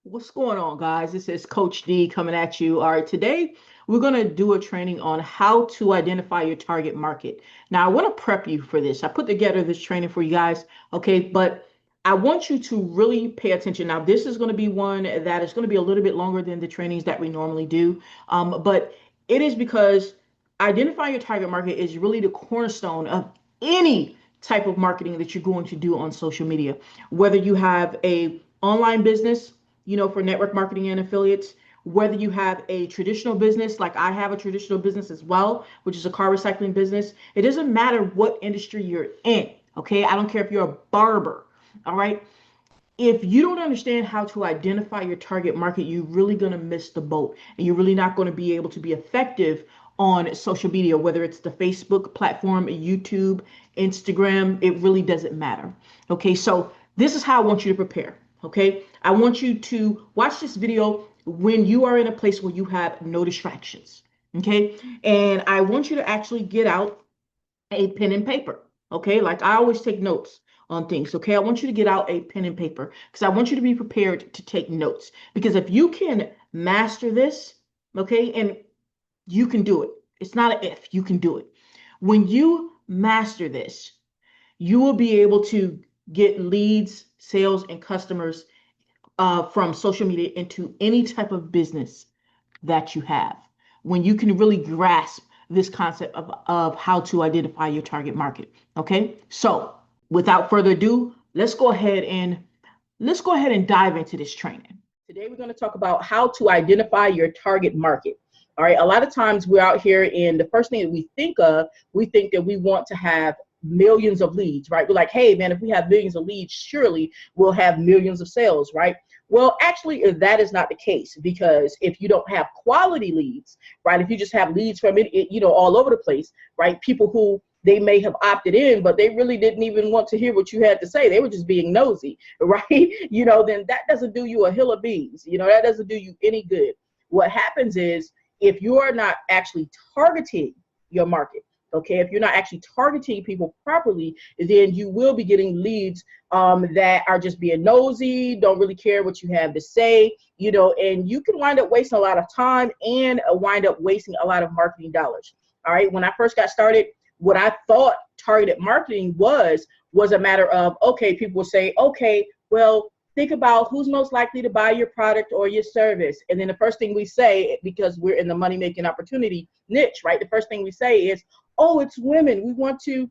What's going on, guys? This is Coach D coming at you. All right, today we're going to do a training on how to identify your target market. Now, I want to prep you for this. I put together this training for you guys, okay? But I want you to really pay attention. Now, this is going to be one that is going to be a little bit longer than the trainings that we normally do, but it is because identifying your target market is really the cornerstone of any type of marketing that you're going to do on social media. Whether you have a online business, for network marketing and affiliates, whether you have a traditional business, like I have a traditional business as well, which is a car recycling business. It doesn't matter what industry you're in, okay? I don't care if you're a barber, all right? If you don't understand how to identify your target market, you're really going to miss the boat, and you're really not going to be able to be effective on social media, whether it's the Facebook platform, YouTube, Instagram. It really doesn't matter. Okay, so this is how I want you to prepare. Okay, I want you to watch this video when you are in a place where you have no distractions. Okay, and I want you to actually get out a pen and paper. Okay, like I always take notes on things. Okay, I want you to get out a pen and paper because I want you to be prepared to take notes. Because if you can master this, okay, and you can do it. It's not an if, you can do it. When you master this, you will be able to get leads, sales, and customers from social media into any type of business that you have. When you can really grasp this concept of how to identify your target market. Okay, so without further ado, let's go ahead and dive into this training. Today we're going to talk about how to identify your target market. All right, a lot of times we're out here and the first thing that we think that we want to have millions of leads, right? We're like, hey man, if we have millions of leads, surely we'll have millions of sales, right? Well, actually, that is not the case, because if you don't have quality leads, right? If you just have leads from it, all over the place, right? People who they may have opted in, but they really didn't even want to hear what you had to say. They were just being nosy, right? Then that doesn't do you a hill of beans. That doesn't do you any good. What happens is, if you are not actually targeting your market, okay, if you're not actually targeting people properly, then you will be getting leads that are just being nosy, don't really care what you have to say, and you can wind up wasting a lot of time and wind up wasting a lot of marketing dollars. All right, when I first got started, what I thought targeted marketing was a matter of, okay, people would say, okay, well, think about who's most likely to buy your product or your service. And then the first thing we say, because we're in the money-making opportunity niche, right? The first thing we say is, oh, it's women. We want to,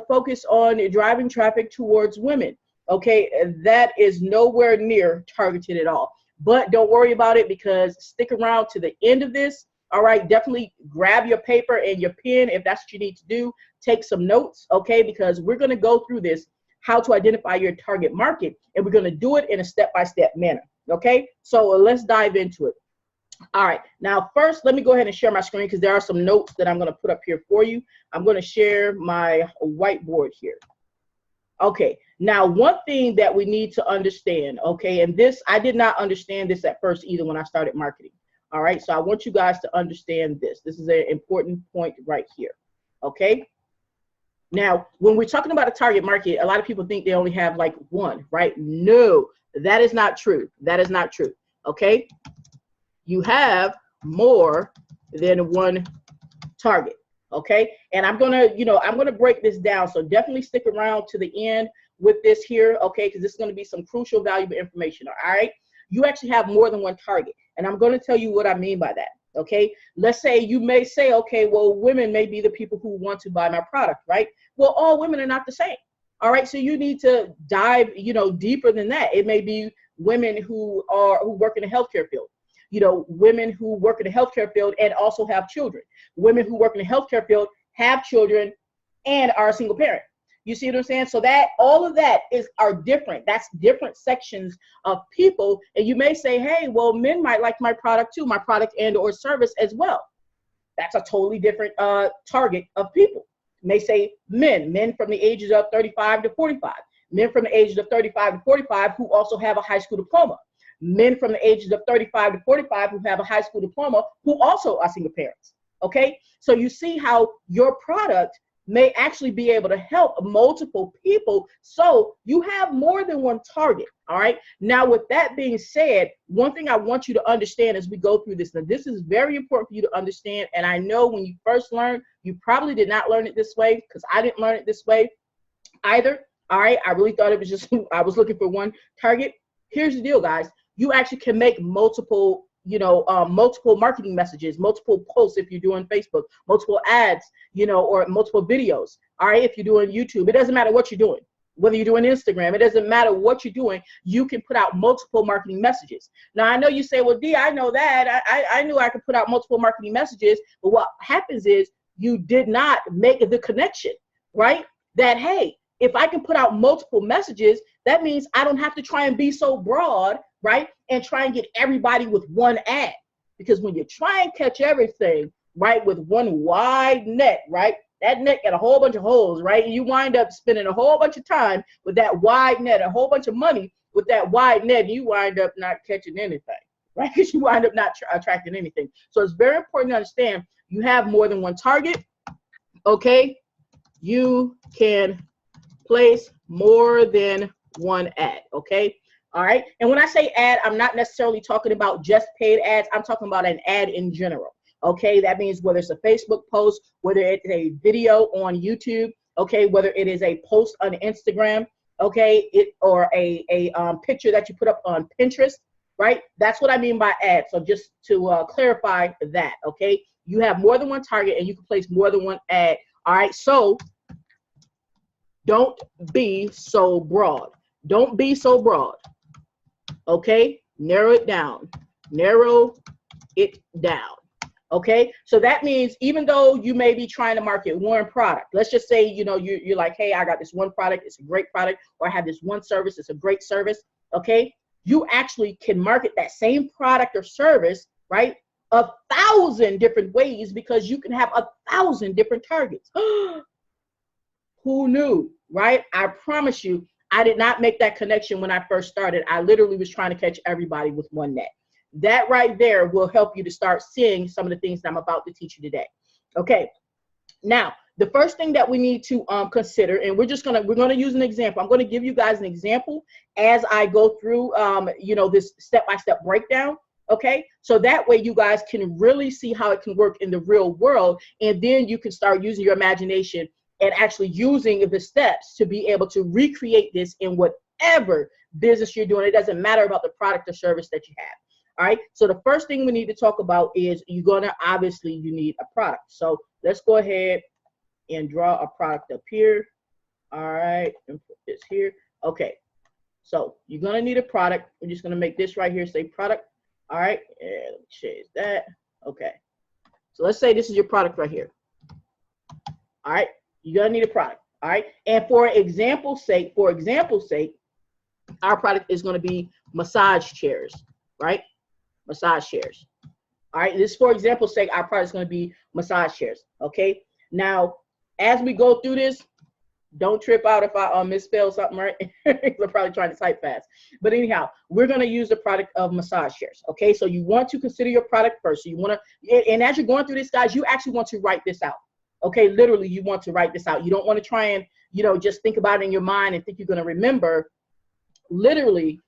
focus on driving traffic towards women. Okay, that is nowhere near targeted at all. But don't worry about it, because stick around to the end of this. All right, definitely grab your paper and your pen if that's what you need to do. Take some notes, okay, because we're going to go through this, how to identify your target market, and we're going to do it in a step-by-step manner. Okay, so let's dive into it. All right, now first, let me go ahead and share my screen, because there are some notes that I'm going to put up here for you. I'm going to share my whiteboard here. Okay, now one thing that we need to understand, okay, and this, I did not understand this at first either when I started marketing. All right, so I want you guys to understand this. This is an important point right here. Okay. Now, when we're talking about a target market, a lot of people think they only have like one, right? No, that is not true. That is not true. Okay. You have more than one target. Okay. And I'm going to break this down. So definitely stick around to the end with this here. Okay. Because this is going to be some crucial, valuable information. All right. You actually have more than one target. And I'm going to tell you what I mean by that. Okay, let's say you may say, okay, well, women may be the people who want to buy my product, right? Well, all women are not the same. All right, so you need to dive, deeper than that. It may be women who work in the healthcare field, women who work in the healthcare field and also have children, women who work in the healthcare field, have children, and are a single parent. You see what I'm saying? So that all of that are different. That's different sections of people. And you may say, hey, well, men might like my product too, my product and or service as well. That's a totally different target of people. You may say men from the ages of 35 to 45, men from the ages of 35 to 45 who also have a high school diploma, men from the ages of 35 to 45 who have a high school diploma who also are single parents. Okay, so you see how your product may actually be able to help multiple people. So you have more than one target. All right. Now, with that being said, one thing I want you to understand as we go through this, now this is very important for you to understand. And I know when you first learned, you probably did not learn it this way, because I didn't learn it this way either. All right. I really thought it was just, I was looking for one target. Here's the deal, guys. You actually can make multiple, multiple marketing messages, multiple posts if you're doing Facebook, multiple ads, or multiple videos. All right. If you're doing YouTube, it doesn't matter what you're doing. Whether you're doing Instagram, it doesn't matter what you're doing. You can put out multiple marketing messages. Now, I know you say, well, D, I know that. I knew I could put out multiple marketing messages. But what happens is you did not make the connection, right? That, hey, if I can put out multiple messages, that means I don't have to try and be so broad, right? And try and get everybody with one ad. Because when you try and catch everything, right, with one wide net, right? That net got a whole bunch of holes, right? And you wind up spending a whole bunch of time with that wide net, a whole bunch of money with that wide net, and you wind up not catching anything, right? Because you wind up not attracting anything. So it's very important to understand you have more than one target, okay? You can place more than one ad, okay? All right. And when I say ad, I'm not necessarily talking about just paid ads. I'm talking about an ad in general. Okay, that means whether it's a Facebook post, whether it's a video on YouTube, okay, whether it is a post on Instagram, okay, or a picture that you put up on Pinterest, right? That's what I mean by ad. So just to clarify that, okay, you have more than one target and you can place more than one ad. All right, so don't be so broad. Don't be so broad. Okay, narrow it down. Narrow it down. Okay, so that means even though you may be trying to market one product, let's just say, you're like, hey, I got this one product, it's a great product, or I have this one service, it's a great service. Okay, you actually can market that same product or service, right, 1,000 different ways, because you can have 1,000 different targets. Who knew, right? I promise you, I did not make that connection when I first started. I literally was trying to catch everybody with one net. That right there will help you to start seeing some of the things that I'm about to teach you today. Okay. Now, the first thing that we need to consider, and we're going to use an example. I'm going to give you guys an example as I go through, this step-by-step breakdown. Okay. So that way you guys can really see how it can work in the real world. And then you can start using your imagination and actually using the steps to be able to recreate this in whatever business you're doing. It doesn't matter about the product or service that you have. All right, so the first thing we need to talk about is you need a product. So let's go ahead and draw a product up here. All right, and put this here. Okay, so you're gonna need a product. We're just gonna make this right here say product. All right, and let me change that. Okay, so let's say this is your product right here. All right, you're gonna need a product. All right, and for example's sake, our product is gonna be massage chairs, right? Massage chairs. All right, this, for example's sake, our product is going to be massage chairs. Okay, now as we go through this, don't trip out if I misspell something, right? We're probably trying to type fast. But anyhow, we're going to use the product of massage chairs. Okay, so you want to consider your product first. So you want to, and as you're going through this, guys, you actually want to write this out. Okay, literally, you want to write this out. You don't want to try and, just think about it in your mind and think you're going to remember. Literally,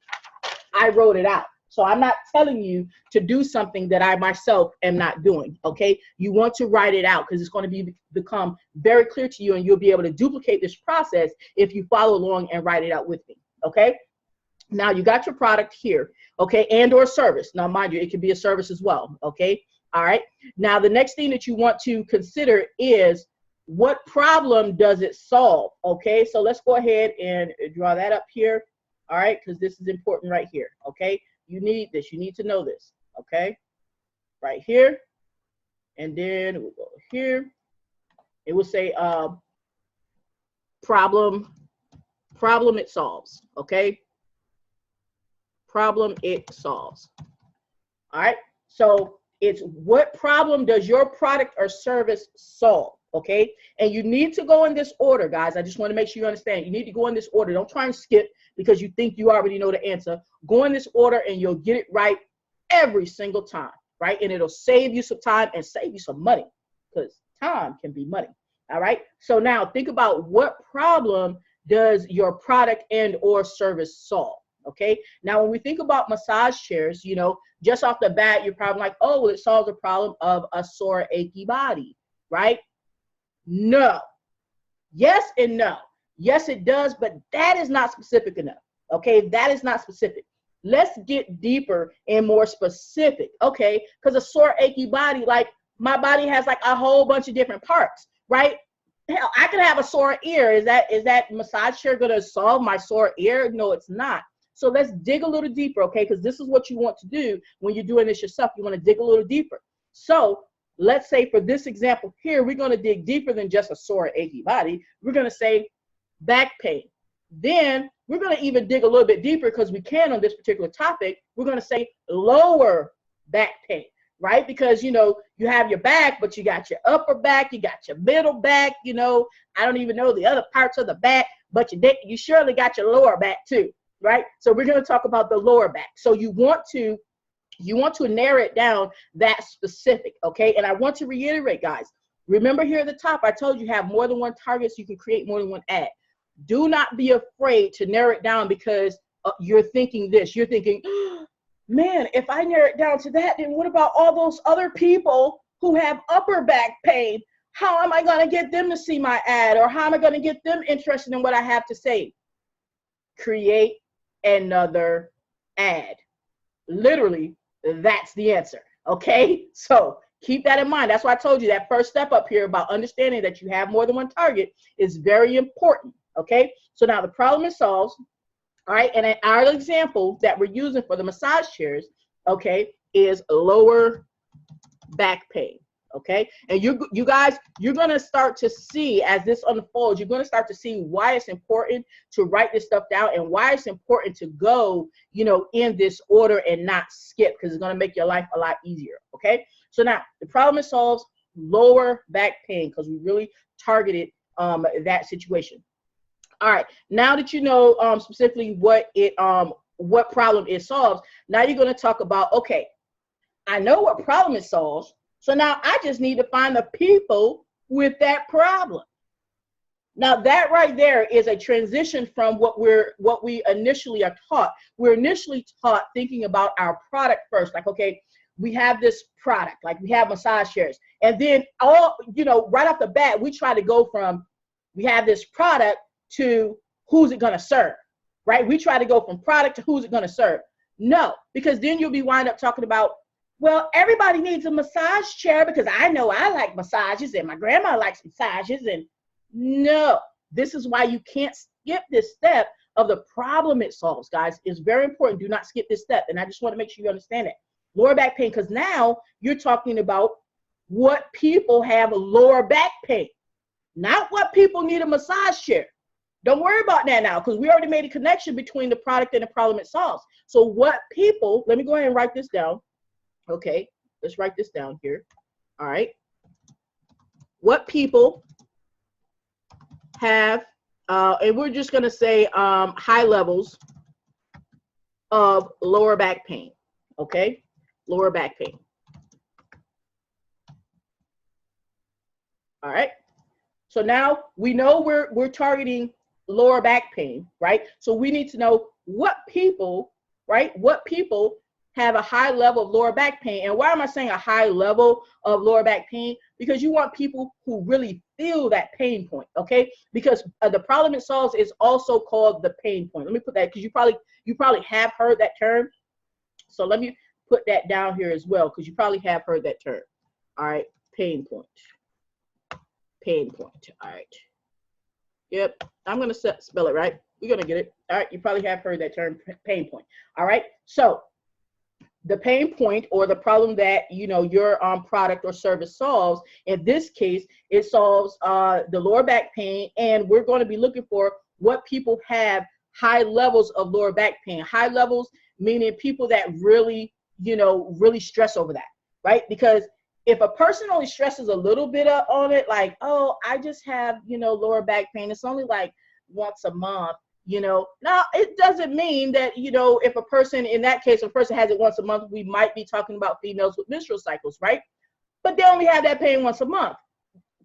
I wrote it out. So I'm not telling you to do something that I myself am not doing, okay? You want to write it out because it's going to become very clear to you, and you'll be able to duplicate this process if you follow along and write it out with me, okay? Now you got your product here, okay, and or service. Now mind you, it can be a service as well, okay? All right. Now the next thing that you want to consider is what problem does it solve, okay? So let's go ahead and draw that up here, all right, because this is important right here, okay? You need this. You need to know this. Okay. Right here. And then we'll go here. It will say problem it solves. Okay. Problem it solves. All right. So it's what problem does your product or service solve? Okay. And you need to go in this order, guys. I just want to make sure you understand. You need to go in this order. Don't try and skip because you think you already know the answer. Go in this order and you'll get it right every single time, right? And it'll save you some time and save you some money, because time can be money. All right. So now think about what problem does your product and or service solve? Okay. Now, when we think about massage chairs, you know, just off the bat, you're probably like, oh, well, it solves the problem of a sore, achy body, right? No. Yes and no. Yes, it does, but that is not specific enough. Okay, that is not specific. Let's get deeper and more specific. Okay, because a sore, achy body, like my body has like a whole bunch of different parts, right? Hell, I could have a sore ear. Is that massage chair going to solve my sore ear? No, it's not. So let's dig a little deeper, okay? Because this is what you want to do when you're doing this yourself. You want to dig a little deeper. So let's say for this example here, we're going to dig deeper than just a sore, achy body. We're going to say back pain. Then we're going to even dig a little bit deeper because we can on this particular topic. We're going to say lower back pain, right? Because, you know, you have your back, but you got your upper back, you got your middle back, you know, I don't even know the other parts of the back, but you surely got your lower back too, right? So we're going to talk about the lower back. So you want to narrow it down that specific, okay? And I want to reiterate, guys, remember here at the top, I told you have more than one target so you can create more than one ad. Do not be afraid to narrow it down because you're thinking this. You're thinking, oh, man, if I narrow it down to that, then what about all those other people who have upper back pain? How am I going to get them to see my ad? Or how am I going to get them interested in what I have to say? Create another ad. Literally, that's the answer. Okay, so keep that in mind. That's why I told you that first step up here about understanding that you have more than one target is very important. Okay, so now the problem is solved. All right, and our example that we're using for the massage chairs, okay, is lower back pain. Okay, and you guys, you're gonna start to see as this unfolds, you're gonna start to see why it's important to write this stuff down and why it's important to go, you know, in this order and not skip, because it's gonna make your life a lot easier. Okay, so now the problem is solved, lower back pain, because we really targeted that situation. All right, now that you know specifically what problem it solves, now you're going to talk about, okay, I know what problem it solves, so now I just need to find the people with that problem. Now that right there is a transition from what we initially are taught. We're initially taught thinking about our product first, like, okay, we have this product, like we have massage chairs, and then right off the bat, we try to go from we have this product to who's it going to serve, right? We try to go from product to who's it going to serve. No, because then you'll be wind up talking about, well, everybody needs a massage chair because I know I like massages and my grandma likes massages. And no, this is why you can't skip this step of the problem it solves, guys. It's very important. Do not skip this step. And I just want to make sure you understand it. Lower back pain, because now you're talking about what people have lower back pain, not what people need a massage chair. Don't worry about that now, because we already made a connection between the product and the problem it solves. So what people, let me go ahead and write this down. Okay, let's write this down here. All right. What people have, and we're just going to say high levels of lower back pain. Okay, lower back pain. All right. So now we know we're targeting lower back pain, right? So we need to know what people, right? What people have a high level of lower back pain. And why am I saying a high level of lower back pain? Because you want people who really feel that pain point, okay? Because the problem it solves is also called the pain point. Let me put that, because you probably have heard that term. So let me put that down here as well, because you probably have heard that term. All right, pain point. Pain point. All right. Yep, I'm going to spell it right. We're going to get it. All right, you probably have heard that term, pain point. All right, so the pain point or the problem that, you know, your product or service solves, in this case, it solves the lower back pain, and we're going to be looking for what people have high levels of lower back pain. High levels meaning people that really, you know, really stress over that, right? Because if a person only stresses a little bit on it, like, oh, I just have, you know, lower back pain, it's only like once a month, you know. Now, it doesn't mean that, you know, if a person, in that case, if a person has it once a month, we might be talking about females with menstrual cycles, right? But they only have that pain once a month.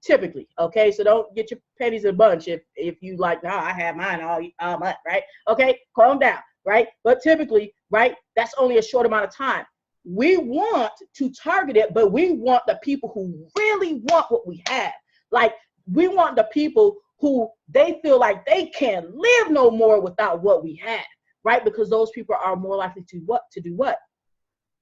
typically, okay? So don't get your pennies in a bunch if you like, nah, I have mine all month, right? Okay, calm down, right? But typically, right, that's only a short amount of time. We want to target it, but we want the people who really want what we have. Like, we want the people who they feel like they can't live no more without what we have, right? Because those people are more likely to do what?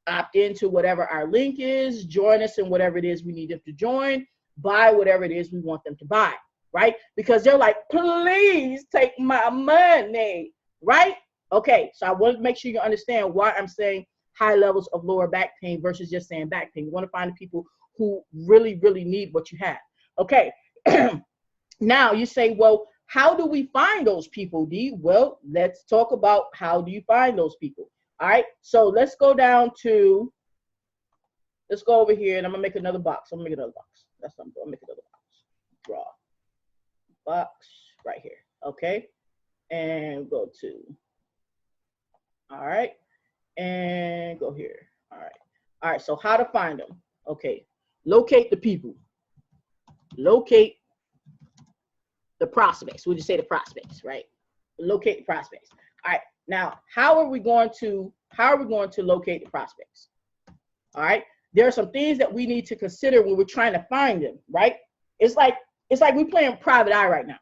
Opt into whatever our link is, join us in whatever it is we need them to join, buy whatever it is we want them to buy, right? Because they're like, please take my money, right? Okay, so I want to make sure you understand why I'm saying high levels of lower back pain versus just saying back pain. You want to find the people who really, really need what you have. Okay, now you say, well, how do we find those people, D? Well, let's talk about how do you find those people. All right, so let's go over here, and I'm gonna make another box. I'm gonna make another box. That's what I'm gonna make another box. Draw box right here. Okay, and go to. All right, and go here. All right, so how to find them? Okay, locate the people. Locate the prospects. We'll just say the prospects, right? Locate the prospects. All right, now how are we going to locate the prospects? All right, there are some things that we need to consider when we're trying to find them, right? It's like we're playing private eye right now,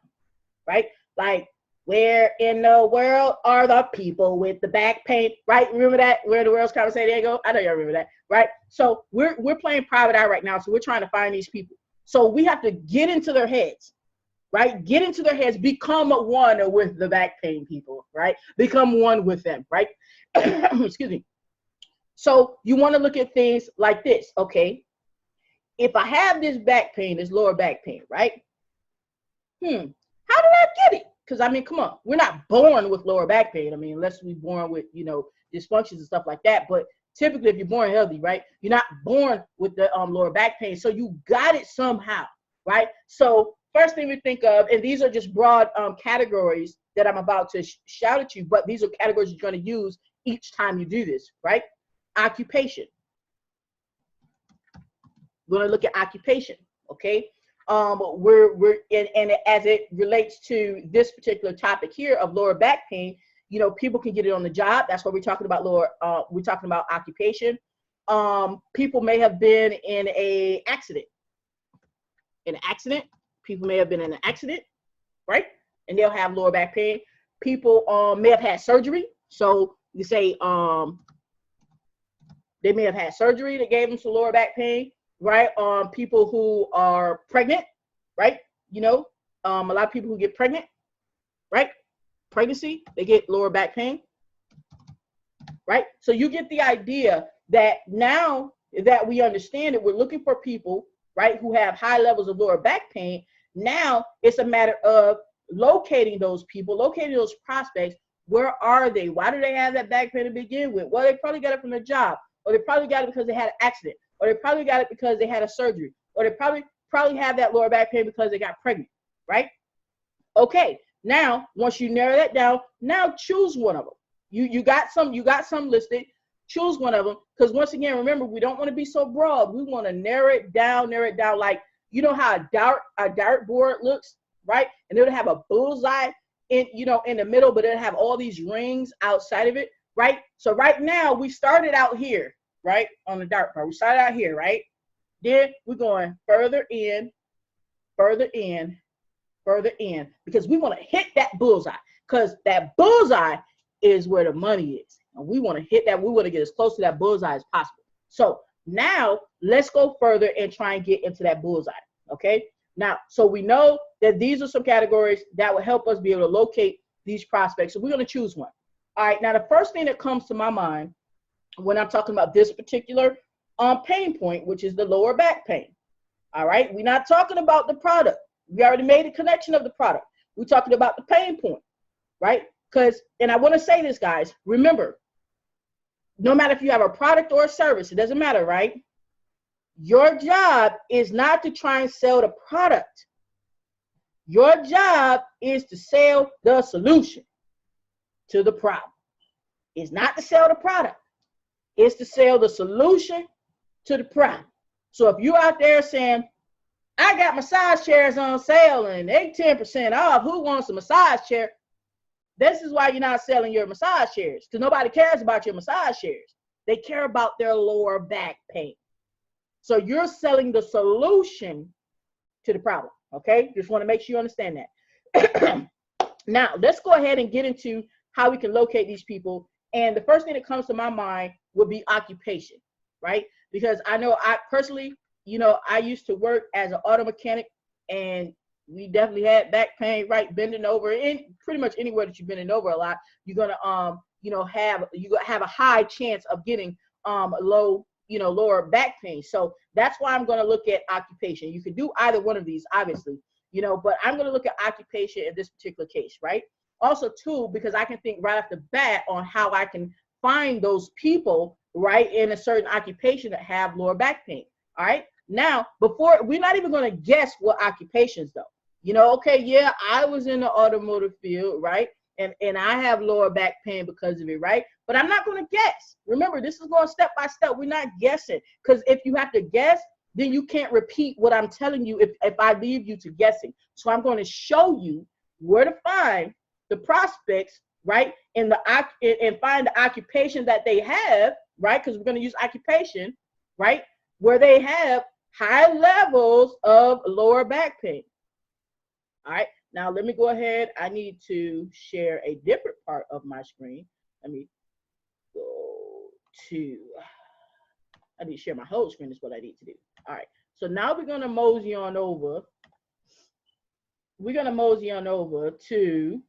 right? Like, where in the world are the people with the back pain, right? Remember that? Where the world's kind of say, there you go. I know y'all remember that, right? So we're playing private eye right now. So we're trying to find these people. So we have to get into their heads, right? Get into their heads, become one with the back pain people, right? Become one with them, right? Excuse me. So you want to look at things like this, okay? If I have this back pain, this lower back pain, right? How did I get it? Because, I mean, come on, we're not born with lower back pain. I mean, unless we're born with, dysfunctions and stuff like that. But typically, if you're born healthy, right, you're not born with the lower back pain. So you got it somehow, right? So first thing we think of, and these are just broad categories that I'm about to shout at you, but these are categories you're going to use each time you do this, right? Occupation. We're going to look at occupation, okay? And as it relates to this particular topic here of lower back pain, people can get it on the job. That's what we're talking about. We're talking about occupation. People may have been in an accident. People may have been in an accident, right? And they'll have lower back pain. People may have had surgery. So you say they may have had surgery that gave them some lower back pain. Right? People who are pregnant, right? A lot of people who get pregnant, right? Pregnancy, they get lower back pain, right? So you get the idea that now that we understand that we're looking for people, right, who have high levels of lower back pain. Now it's a matter of locating those people, locating those prospects. Where are they? Why do they have that back pain to begin with? Well, they probably got it from their job, or they probably got it because they had an accident. Or they probably got it because they had a surgery, or they probably have that lower back pain because they got pregnant, right? Okay, now once you narrow that down, now choose one of them. You got some listed. Choose one of them, because once again, remember, we don't want to be so broad. We want to narrow it down. Like, how a dart board looks, right? And it'll have a bullseye in the middle, but it'll have all these rings outside of it, right? So right now we started out here. Right, on the dart part. We started out here, right? Then we're going further in, because we want to hit that bullseye, because that bullseye is where the money is. And we want to hit that. We want to get as close to that bullseye as possible. So now let's go further and try and get into that bullseye, okay? Now, so we know that these are some categories that will help us be able to locate these prospects. So we're going to choose one. All right, now the first thing that comes to my mind when I'm talking about this particular pain point, which is the lower back pain. All right, we're not talking about the product. We already made a connection of the product. We're talking about the pain point, right? And I want to say this, guys, remember, no matter if you have a product or a service, it doesn't matter, right? Your job is not to try and sell the product. Your job is to sell the solution to the problem. It's not to sell the product. It's to sell the solution to the problem. So if you're out there saying, I got massage chairs on sale and they 10% off. Who wants a massage chair? This is why you're not selling your massage chairs, because nobody cares about your massage chairs. They care about their lower back pain. So you're selling the solution to the problem, okay? Just want to make sure you understand that. Now, let's go ahead and get into how we can locate these people. And the first thing that comes to my mind would be occupation, right? Because I know I personally, you know, I used to work as an auto mechanic, and we definitely had back pain, right? Bending over, and pretty much anywhere that you're bending over a lot, you're gonna you know, have a high chance of getting lower back pain. So that's why I'm gonna look at occupation. You can do either one of these, obviously, you know, but I'm gonna look at occupation in this particular case, right? Also, too, because I can think right off the bat on how I can find those people, right, in a certain occupation that have lower back pain. All right. Now, before, we're not even going to guess what occupations, though. You know, okay, yeah, I was in the automotive field, right? And I have lower back pain because of it, right? But I'm not going to guess. Remember, this is going step by step. We're not guessing, because if you have to guess, then you can't repeat what I'm telling you if I leave you to guessing. So I'm going to show you where to find the prospects, right? And find the occupation that they have, right? Because we're going to use occupation, right? Where they have high levels of lower back pain. All right, now let me go ahead. I need to share a different part of my screen. Let me go to, I need to share my whole screen is what I need to do. All right, so now we're gonna mosey on over. We're gonna mosey on over to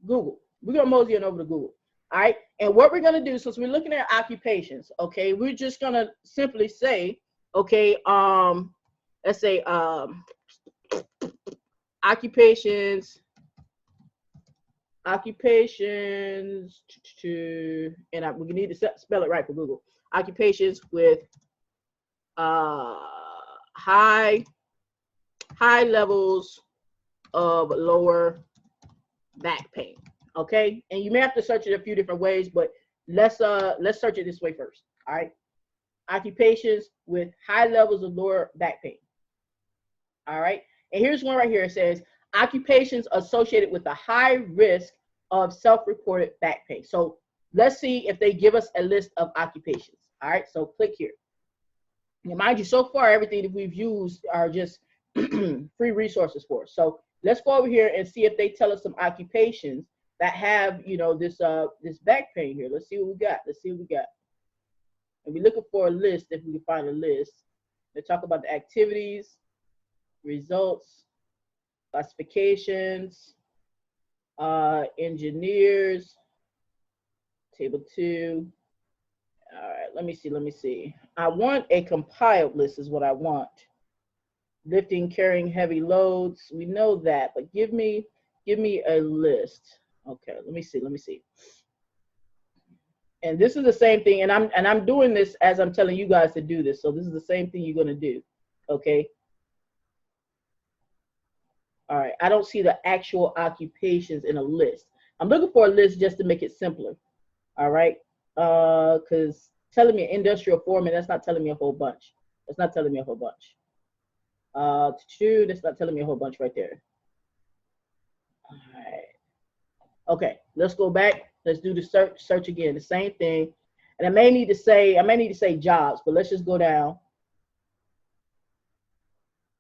Google. We're gonna mosey on over to Google. All right, and what we're gonna do, since we're looking at occupations, okay, we're just gonna simply say, okay, let's say occupations, and we need to spell it right for Google. Occupations with high levels of lower back pain. Okay, and you may have to search it a few different ways, but let's search it this way first. All right, occupations with high levels of lower back pain. All right, and here's one right here. It says occupations associated with a high risk of self-reported back pain. So let's see if they give us a list of occupations. All right, so click here. And mind you, so far everything that we've used are just free resources for us. So let's go over here and see if they tell us some occupations that have, you know, this back pain here. Let's see what we got. Let's see what we got. And we're looking for a list, if we can find a list. They talk about the activities, results, classifications, engineers, table 2. All right, let me see. I want a compiled list is what I want. Lifting, carrying heavy loads, we know that, but give me a list. Okay, let me see. And this is the same thing, and I'm doing this as I'm telling you guys to do this. So this is the same thing you're gonna do. Okay. All right, I don't see the actual occupations in a list. I'm looking for a list just to make it simpler. All right, because telling me industrial foreman, that's not telling me a whole bunch. That's not telling me a whole bunch. That's not telling me a whole bunch right there. All right. Okay, let's go back. Let's do the search again. The same thing. And I may need to say jobs, but let's just go down.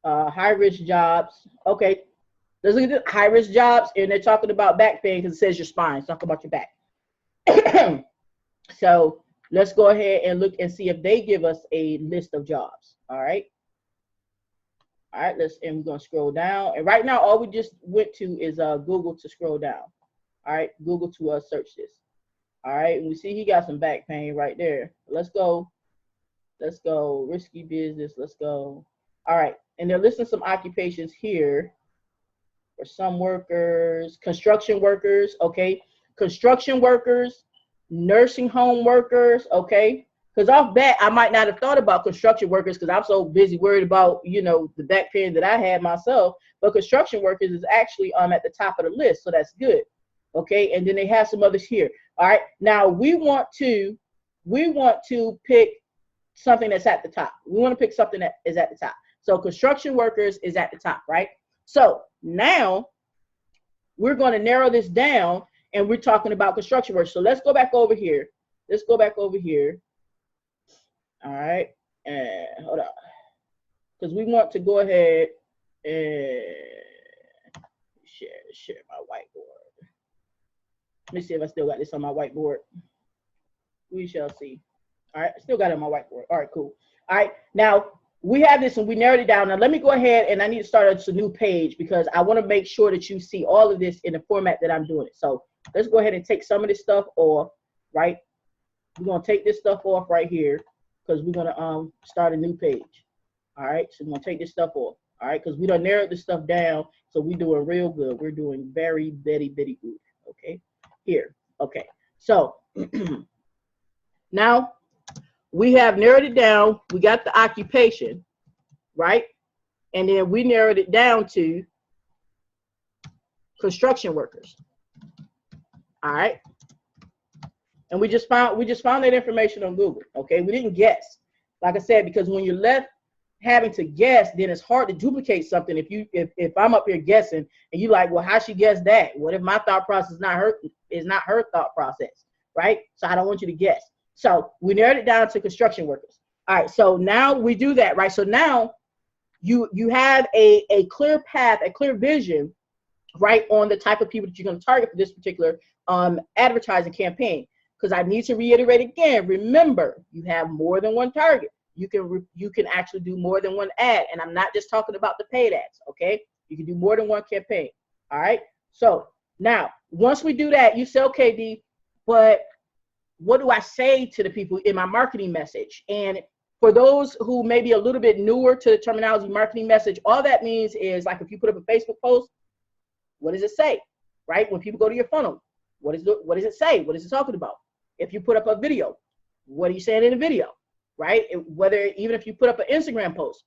High risk jobs. Okay, let's look at the high risk jobs, and they're talking about back pain because it says your spine. It's talking about your back. So let's go ahead and look and see if they give us a list of jobs. All right. All right, and we're gonna scroll down. And right now, all we just went to is Google to scroll down. All right, Google to search this. All right, and we see he got some back pain right there. Let's go, risky business, let's go. All right, and they're listing some occupations here for some workers, construction workers, okay? Construction workers, nursing home workers, okay? Because off bat, I might not have thought about construction workers because I'm so busy worried about, you know, the back pain that I had myself. But construction workers is actually at the top of the list, so that's good. Okay, and then they have some others here. All right, now we want to pick something that's at the top. We want to pick something that is at the top. So construction workers is at the top, right? So now we're going to narrow this down, and we're talking about construction workers. So let's go back over here. Let's go back over here. All right. And hold on. Because we want to go ahead and share my whiteboard. Let me see if I still got this on my whiteboard. We shall see. All right, still got it on my whiteboard. All right, cool. All right, now we have this and we narrowed it down. Now let me go ahead, and I need to start a new page because I want to make sure that you see all of this in the format that I'm doing it. So let's go ahead and take some of this stuff off, right? We're gonna take this stuff off right here because we're gonna start a new page. All right, so we're gonna take this stuff off. All right, because we done narrowed this stuff down, so we're doing real good. We're doing very good. Okay, here. Okay, so now we have narrowed it down. We got the occupation, right? And then we narrowed it down to construction workers. All right. And we just found that information on Google. Okay, we didn't guess. Like I said, because when you're left having to guess, then it's hard to duplicate something. If I'm up here guessing and you like, well, how she guessed that? What if my thought process is not her thought process, right? So I don't want you to guess. So we narrowed it down to construction workers. All right, so now we do that, right? So now you have a clear path, a clear vision, right, on the type of people that you're going to target for this particular advertising campaign. Because I need to reiterate again, remember, you have more than one target. You can actually do more than one ad, and I'm not just talking about the paid ads, okay? You can do more than one campaign, all right? So now, once we do that, you say, okay, D, but what do I say to the people in my marketing message? And for those who may be a little bit newer to the terminology marketing message, all that means is, like, if you put up a Facebook post, what does it say, right? When people go to your funnel, what does it say? What is it talking about? If you put up a video, what are you saying in the video, right? Even if you put up an Instagram post,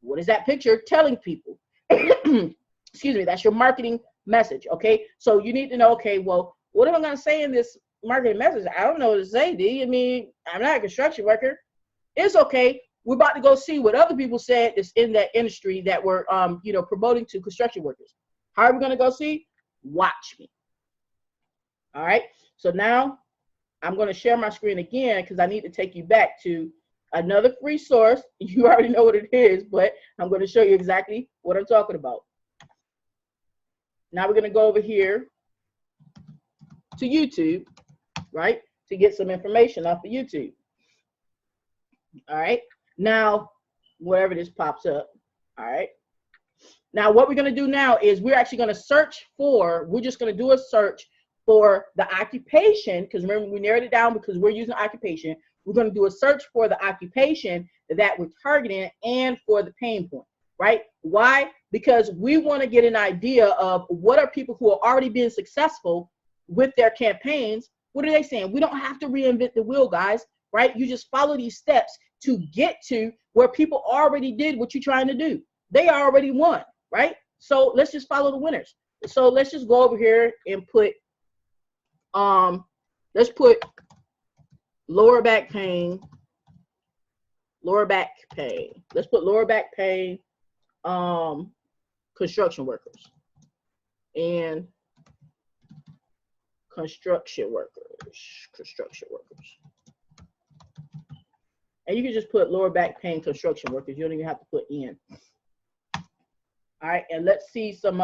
what is that picture telling people? Excuse me, that's your marketing message, okay? So you need to know, okay, well, what am I going to say in this marketing message? I don't know what to say, D. I mean, I'm not a construction worker. It's okay. We're about to go see what other people said that's in that industry that were, promoting to construction workers. How are we going to go see? Watch me. All right. So now I'm going to share my screen again because I need to take you back to another free source. You already know what it is, but I'm going to show you exactly what I'm talking about. Now we're going to go over here to YouTube, right, to get some information off of YouTube. All right. Now, wherever this pops up. All right. Now, what we're going to do now is we're actually going to search for, we're just going to do a search for the occupation, because remember, we narrowed it down because we're using occupation. We're going to do a search for the occupation that we're targeting and for the pain point, right? Why? Because we want to get an idea of what are people who are already being successful with their campaigns. What are they saying? We don't have to reinvent the wheel, guys, right? You just follow these steps to get to where people already did what you're trying to do. They already won, right? So let's just follow the winners. So let's just go over here and put, let's put lower back pain. Let's put lower back pain, construction workers and construction workers. And you can just put lower back pain construction workers. You don't even have to put in. All right, and let's see some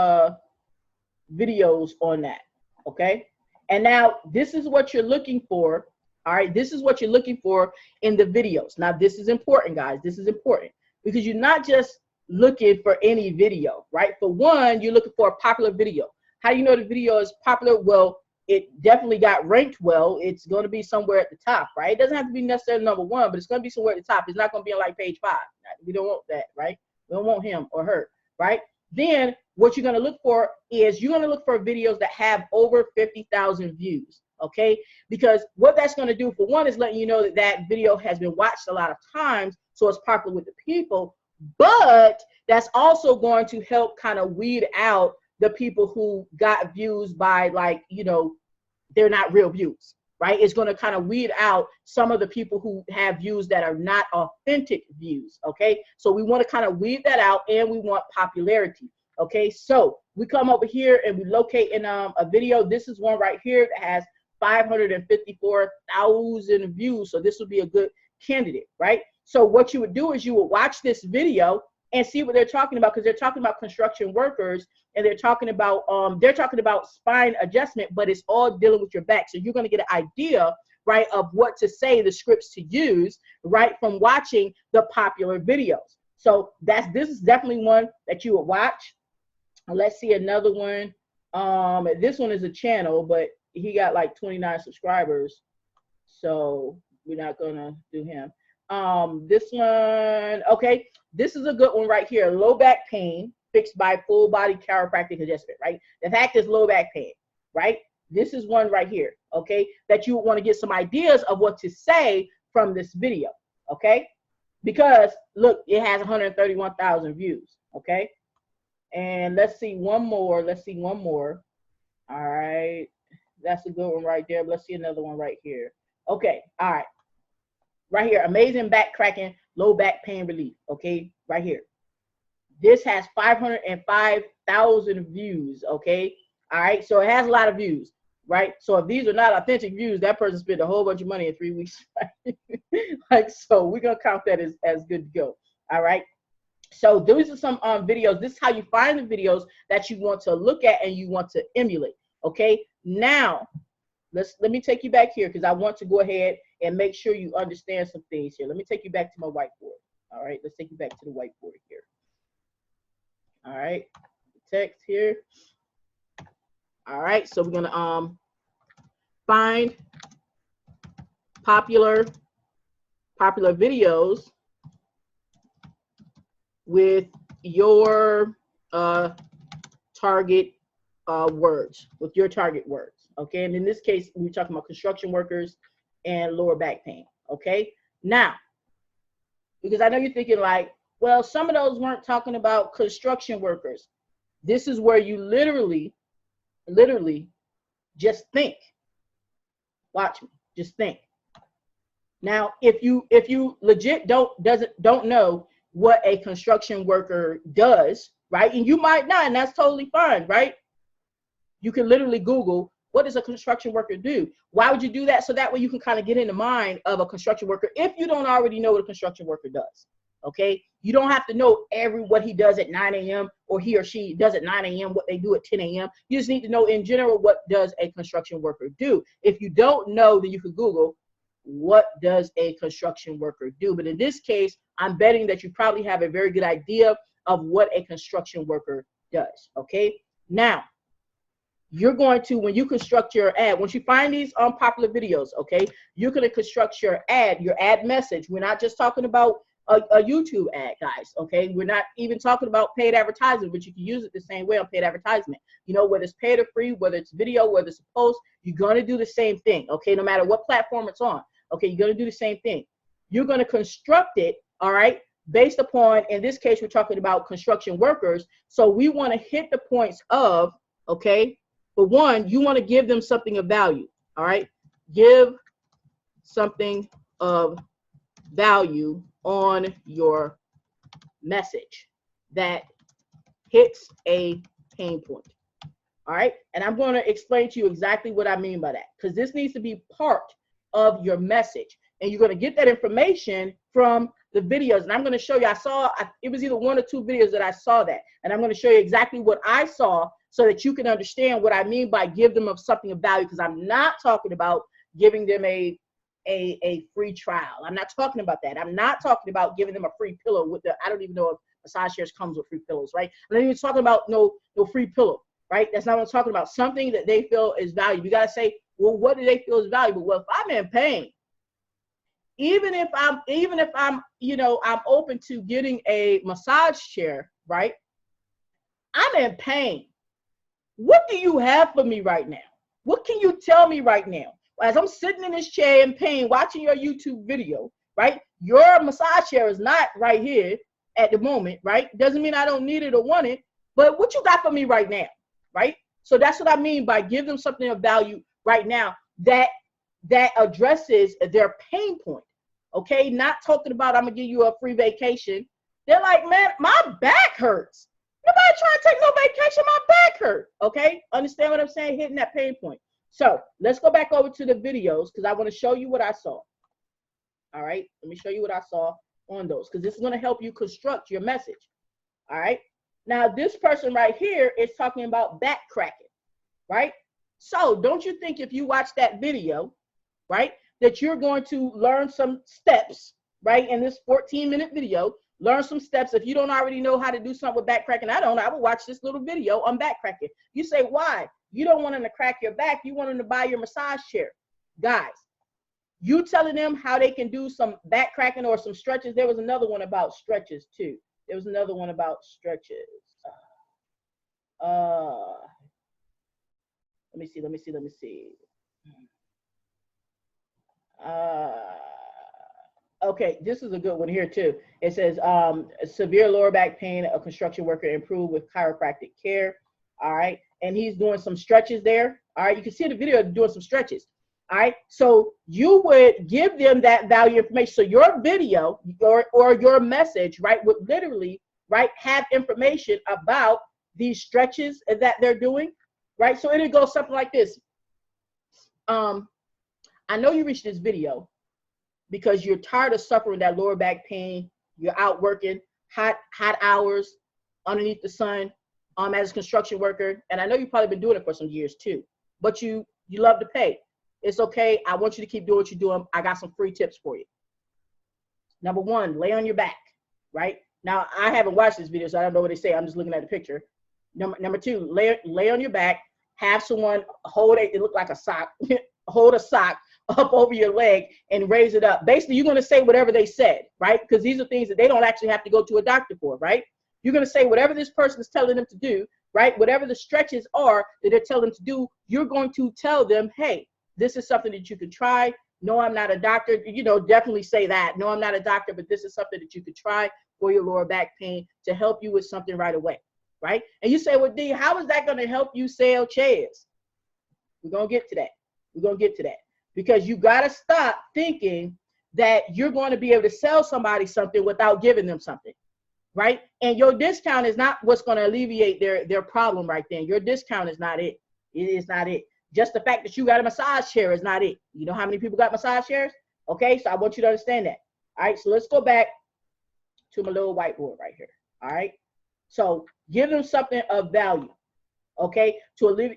videos on that, okay? And now this is what you're looking for, all right? This is what you're looking for in the videos. Now, this is important, guys. This is important because you're not just looking for any video, right? For one, you're looking for a popular video. How do you know the video is popular? Well, it definitely got ranked well. It's going to be somewhere at the top, right? It doesn't have to be necessarily number one, but it's going to be somewhere at the top. It's not going to be on like page 5. We don't want that, right? We don't want him or her, right? Then what you're going to look for is you're going to look for videos that have over 50,000 views, okay? Because what that's going to do, for one, is letting you know that that video has been watched a lot of times, so it's popular with the people, but that's also going to help kind of weed out the people who got views by, like, you know, they're not real views, right? It's going to kind of weed out some of the people who have views that are not authentic views, okay? So we want to kind of weed that out, and we want popularity, okay? So we come over here and we locate in a video. This is one right here that has 554,000 views. So this would be a good candidate, right? So what you would do is you would watch this video and see what they're talking about, because they're talking about construction workers, and they're talking about spine adjustment, but it's all dealing with your back. So you're going to get an idea, right, of what to say, the scripts to use, right, from watching the popular videos. So this is definitely one that you would watch. Let's see another one. This one is a channel, but he got like 29 subscribers, so we're not gonna do him. This one, okay, this is a good one right here. Low back pain fixed by full body chiropractic adjustment, right? The fact is low back pain, right? This is one right here, okay, that you want to get some ideas of what to say from this video, okay? Because look, it has 131,000 views, okay? And let's see one more. Let's see one more. All right, that's a good one right there. Let's see another one right here. Okay, all right. Right here, amazing back cracking, low back pain relief. Okay, right here. This has 505,000 views. Okay, all right. So it has a lot of views, right? So if these are not authentic views, that person spent a whole bunch of money in 3 weeks. Right? Like, so we're gonna count that as good to go. All right. So these are some videos. This is how you find the videos that you want to look at and you want to emulate. Okay. Now, let me take you back here, because I want to go ahead and make sure you understand some things here. Let me take you back to my whiteboard. All right, let's take you back to the whiteboard here. All right, text here. All right, so we're gonna find popular videos with your target words, with your target words. Okay, and in this case, we're talking about construction workers and lower back pain. Okay, now, because I know you're thinking like, well, some of those weren't talking about construction workers. This is where you literally just think. Watch me, just think. Now, if you legit don't know what a construction worker does, right? And you might not, and that's totally fine, right? You can literally Google, what does a construction worker do? Why would you do that? So that way you can kind of get in the mind of a construction worker if you don't already know what a construction worker does. Okay, you don't have to know what he does at 9 a.m. or he or she does at 9 a.m. what they do at 10 a.m. You just need to know in general, what does a construction worker do? If you don't know, then you can Google, what does a construction worker do? But in this case, I'm betting that you probably have a very good idea of what a construction worker does. Okay, now, you're going to, when you construct your ad, once you find these unpopular videos, okay, you're going to construct your ad message. We're not just talking about a YouTube ad, guys, okay? We're not even talking about paid advertising, but you can use it the same way on paid advertisement. You know, whether it's paid or free, whether it's video, whether it's a post, you're going to do the same thing, okay? No matter what platform it's on, okay, you're going to do the same thing. You're going to construct it, all right, based upon, in this case, we're talking about construction workers. So we want to hit the points of, okay, for one, you want to give them something of value, all right? Give something of value on your message that hits a pain point, all right? And I'm going to explain to you exactly what I mean by that, because this needs to be part of your message. And you're going to get that information from the videos. And I'm going to show you, it was either 1 or 2 videos that I saw that. And I'm going to show you exactly what I saw so that you can understand what I mean by give them something of value, because I'm not talking about giving them a free trial. I'm not talking about that. I'm not talking about giving them a free pillow with I don't even know if massage chairs comes with free pillows, right? I'm not even talking about no free pillow, right? That's not what I'm talking about. Something that they feel is valuable. You got to say, well, what do they feel is valuable? Well, if I'm in pain, even if I'm, you know, I'm open to getting a massage chair, right? I'm in pain. What do you have for me right now? What can you tell me right now? As I'm sitting in this chair in pain, watching your YouTube video, right? Your massage chair is not right here at the moment, right? Doesn't mean I don't need it or want it, but what you got for me right now, right? So that's what I mean by give them something of value right now that that addresses their pain point. Okay, not talking about I'm gonna give you a free vacation. They're like, man, my back hurts. Nobody trying to take no vacation. My back hurt. Okay, understand what I'm saying? Hitting that pain point. So let's go back over to the videos because I want to show you what I saw. All right, let me show you what I saw on those because this is going to help you construct your message. All right, now this person right here is talking about back cracking, right? So don't you think if you watch that video, right, that you're going to learn some steps, right, in this 14-minute video, learn some steps. If you don't already know how to do something with back cracking, I would watch this little video on back cracking. You say, why? You don't want them to crack your back. You want them to buy your massage chair. Guys, you telling them how they can do some back cracking or some stretches. There was another one about stretches too. There was another one about stretches. Let me see. Okay, this is a good one here too. It says severe lower back pain, a construction worker improved with chiropractic care. All right, and he's doing some stretches there. All right, you can see the video doing some stretches. All right, so you would give them that value information. So your video or your message, right, would literally, right, have information about these stretches that they're doing, right? So it'll go something like this. I know you reached this video because you're tired of suffering that lower back pain. You're out working hot hours underneath the sun as a construction worker. And I know you've probably been doing it for some years too, but you love to pay. It's okay. I want you to keep doing what you're doing. I got some free tips for you. Number one, lay on your back, right? Now, I haven't watched this video, so I don't know what they say. I'm just looking at the picture. Number two, lay on your back. Have someone hold it look like a sock, hold a sock up over your leg and raise it up. Basically, you're going to say whatever they said, right? Because these are things that they don't actually have to go to a doctor for, right? You're going to say whatever this person is telling them to do, right? Whatever the stretches are that they're telling them to do, you're going to tell them, hey, this is something that you can try. No, I'm not a doctor. You know, definitely say that. No, I'm not a doctor, but this is something that you could try for your lower back pain to help you with something right away, right? And you say, well, D, how is that going to help you sell chairs? We're going to get to that. We're going to get to that. Because you got to stop thinking that you're going to be able to sell somebody something without giving them something, right? And your discount is not what's going to alleviate their problem right then. Your discount is not it. It is not it. Just the fact that you got a massage chair is not it. You know how many people got massage chairs? Okay, so I want you to understand that. All right, so let's go back to my little whiteboard right here. All right, so give them something of value, okay,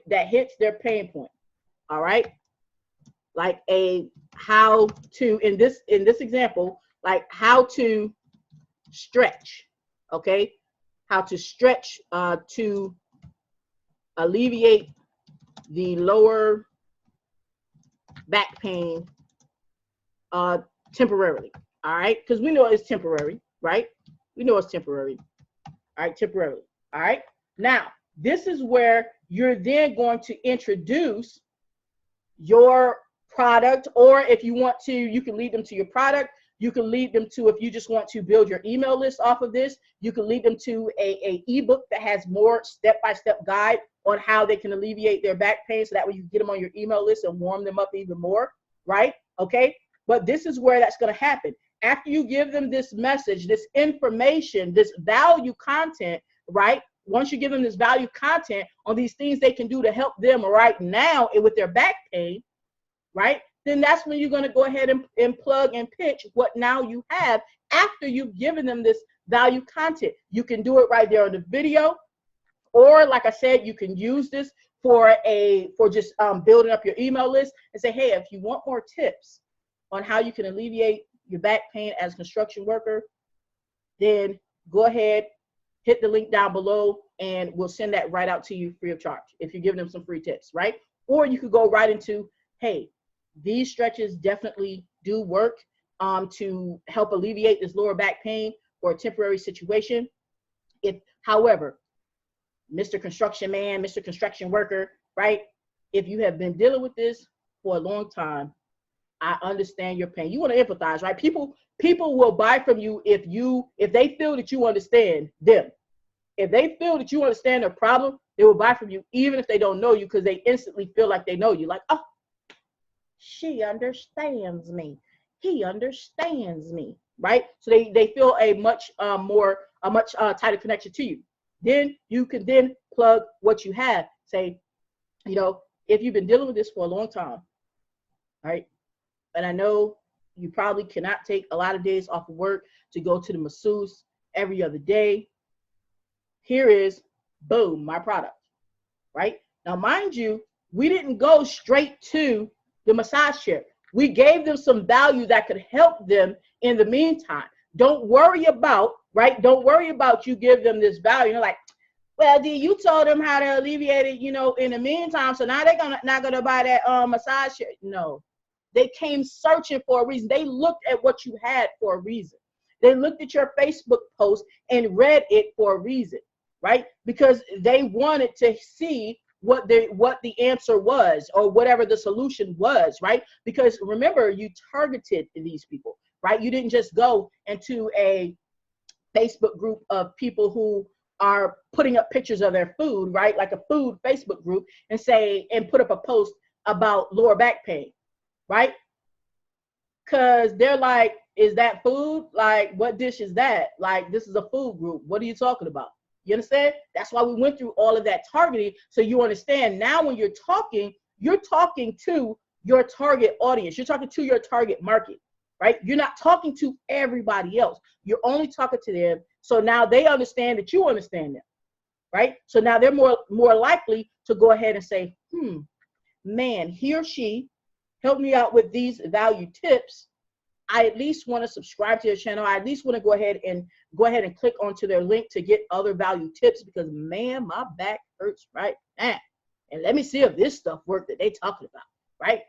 that hits their pain point. All right, like a how to in this example, like how to stretch, okay, how to stretch to alleviate the lower back pain temporarily. All right, because we know it's temporary, right? We know it's temporary. All right, temporarily. All right, now this is where you're then going to introduce your product, or if you want to, you can lead them to your product. You can lead them to, if you just want to build your email list off of this, you can lead them to a ebook that has more step-by-step guide on how they can alleviate their back pain, so that way you can get them on your email list and warm them up even more, right? Okay, but this is where that's going to happen. After you give them this message, this information, this value content, right? Once you give them this value content on these things they can do to help them right now with their back pain, right? Then that's when you're going to go ahead and plug and pitch what now you have after you've given them this value content. You can do it right there on the video, or like I said, you can use this for just building up your email list and say, hey, if you want more tips on how you can alleviate your back pain as a construction worker, then go ahead, hit the link down below, and we'll send that right out to you free of charge if you're giving them some free tips, right? Or you could go right into, hey, these stretches definitely do work to help alleviate this lower back pain for a temporary situation. However, Mr. Construction Man, Mr. Construction Worker, right? If you have been dealing with this for a long time, I understand your pain. You want to empathize, right? People will buy from you if they feel that you understand them. If they feel that you understand their problem, they will buy from you even if they don't know you, because they instantly feel like they know you. Like, oh, she understands me. He understands me, right? So they feel a much tighter connection to you. Then you can then plug what you have. Say, you know, if you've been dealing with this for a long time, right? And I know you probably cannot take a lot of days off of work to go to the masseuse every other day. Here is, boom, my product, right? Now, mind you, we didn't go straight to the massage chair. We gave them some value that could help them in the meantime. Don't worry about, right? Don't worry about you give them this value. You're like, well, D, you told them how to alleviate it, you know, in the meantime. So now they're not gonna buy that massage chair. No, they came searching for a reason. They looked at what you had for a reason. They looked at your Facebook post and read it for a reason, right? Because they wanted to see what the answer was, or whatever the solution was, right? Because remember, you targeted these people, right? You didn't just go into a Facebook group of people who are putting up pictures of their food, right? Like a food Facebook group, and put up a post about lower back pain, right? Because they're like, is that food? Like, what dish is that? Like, this is a food group. What are you talking about? You understand? That's why we went through all of that targeting. So you understand now when you're talking to your target audience. You're talking to your target market, right? You're not talking to everybody else. You're only talking to them. So now they understand that you understand them, right? So now they're more likely to go ahead and say, man, he or she helped me out with these value tips. I at least want to subscribe to their channel. I at least want to go ahead and click onto their link to get other value tips, because man, my back hurts right now. And let me see if this stuff worked that they talking about, right?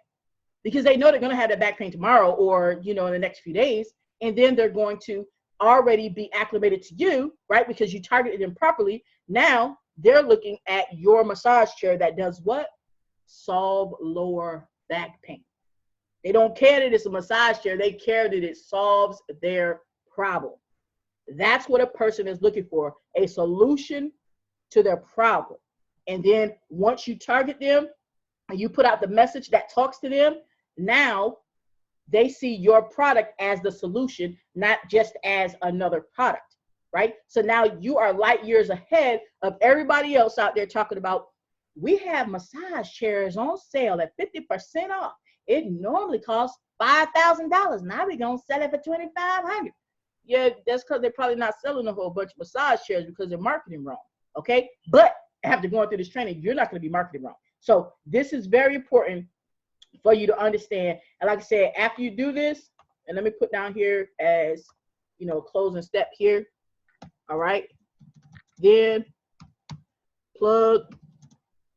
Because they know they're going to have that back pain tomorrow, or, you know, in the next few days. And then they're going to already be acclimated to you, right? Because you targeted them properly. Now they're looking at your massage chair that does what? Solve lower back pain. They don't care that it's a massage chair. They care that it solves their problem. That's what a person is looking for, a solution to their problem. And then once you target them and you put out the message that talks to them, now they see your product as the solution, not just as another product, right? So now you are light years ahead of everybody else out there talking about, we have massage chairs on sale at 50% off. It normally costs $5,000. Now we're going to sell it for $2,500. Yeah, that's because they're probably not selling a whole bunch of massage chairs because they're marketing wrong, okay? But after going through this training, you're not going to be marketing wrong. So this is very important for you to understand. And like I said, after you do this, and let me put down here as, you know, closing step here, all right? Then plug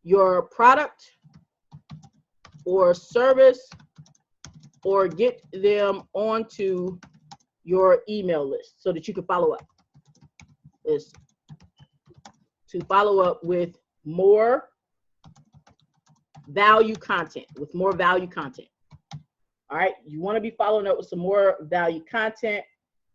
your product or service, or get them onto your email list so that you can follow up. Is to follow up with more value content, All right, you want to be following up with some more value content,